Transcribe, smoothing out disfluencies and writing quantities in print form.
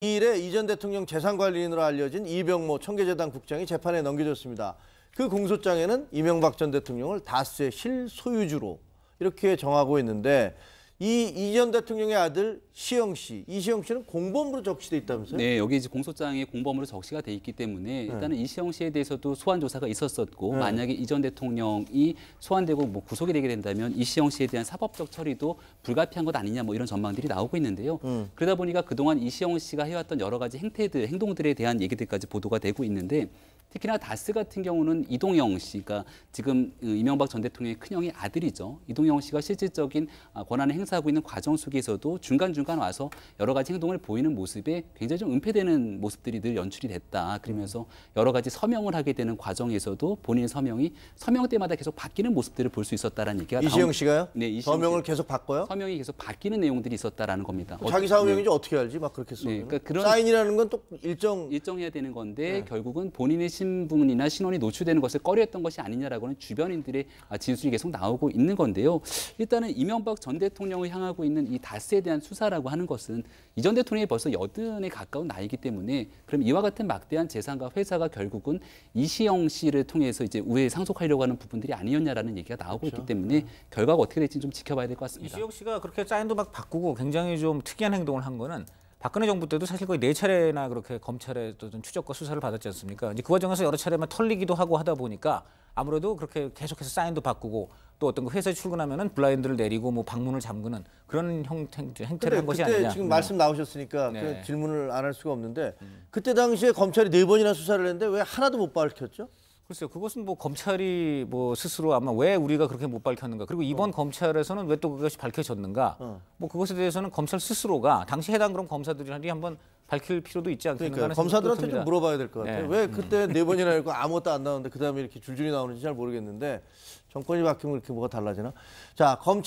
2일에 이 전 대통령 재산관리인으로 알려진 이병모 청계재단 국장이 재판에 넘겨졌습니다. 그 공소장에는 이명박 전 대통령을 다스의 실소유주로 이렇게 정하고 있는데 이 전 대통령의 아들 시영 씨, 이시영 씨는 공범으로 적시돼 있다면서요? 네, 여기 이제 공소장에 공범으로 적시가 돼 있기 때문에 일단은 이시영 씨에 대해서도 소환 조사가 있었었고 만약에 이 전 대통령이 소환되고 뭐 구속이 되게 된다면 이시영 씨에 대한 사법적 처리도 불가피한 것 아니냐 뭐 이런 전망들이 나오고 있는데요. 그러다 보니까 그동안 이시영 씨가 해왔던 여러 가지 행동들에 대한 얘기들까지 보도가 되고 있는데 특히나 다스 같은 경우는 이동영 씨가 지금 이명박 전 대통령의 큰형의 아들이죠. 이동영 씨가 실질적인 권한을 행사하고 있는 과정 속에서도 중간중간 와서 여러 가지 행동을 보이는 모습에 굉장히 좀 은폐되는 모습들이 늘 연출이 됐다. 그러면서 여러 가지 서명을 하게 되는 과정에서도 본인의 서명이 서명 때마다 계속 바뀌는 모습들을 볼 수 있었다라는 얘기가 이시영 씨가요? 네, 이시영 서명을 계속 바꿔요? 서명이 계속 바뀌는 내용들이 있었다라는 겁니다. 자기 사명인지 어떻게 알지? 막 그렇게 써. 네, 그러니까 그런 사인이라는 건 또 일정해야 되는 건데 결국은 본인의 신분이나 신원이 노출되는 것을 꺼려했던 것이 아니냐라고는 주변인들의 진술이 계속 나오고 있는 건데요. 일단은 이명박 전 대통령을 향하고 있는 이 다스에 대한 수사라고 하는 것은 이 전 대통령이 벌써 80에 가까운 나이기 때문에 그럼 이와 같은 막대한 재산과 회사가 결국은 이시영 씨를 통해서 이제 우회에 상속하려고 하는 부분들이 아니었냐라는 얘기가 나오고 있기 때문에 결과가 어떻게 될지 좀 지켜봐야 될 것 같습니다. 이시영 씨가 그렇게 사인도 막 바꾸고 굉장히 좀 특이한 행동을 한 거는 박근혜 정부 때도 사실 거의 4차례나 그렇게 검찰의 어떤 추적과 수사를 받았지 않습니까? 이제 그 과정에서 여러 차례만 털리기도 하고 하다 보니까 아무래도 그렇게 계속해서 사인도 바꾸고 또 어떤 그 회사에 출근하면은 블라인드를 내리고 뭐 방문을 잠그는 그런 행태를 한 것이 아니냐. 지금 말씀 나오셨으니까 네. 그 질문을 안 할 수가 없는데 그때 당시에 검찰이 4번이나 수사를 했는데 왜 하나도 못 밝혔죠? 글쎄요, 그것은 뭐 검찰이 뭐 스스로 아마 왜 우리가 그렇게 못 밝혔는가, 그리고 이번 검찰에서는 왜 또 그것이 밝혀졌는가, 뭐 그것에 대해서는 검찰 스스로가 당시 해당 그런 검사들이 한번 밝힐 필요도 있지 않겠는가. 그러니까 검사들한테 좀 물어봐야 될 것 같아요. 네. 왜 그때 4번이나 했고 아무것도 안 나오는데 그 다음에 이렇게 줄줄이 나오는지 잘 모르겠는데 정권이 바뀌면 이렇게 뭐가 달라지나? 자, 검찰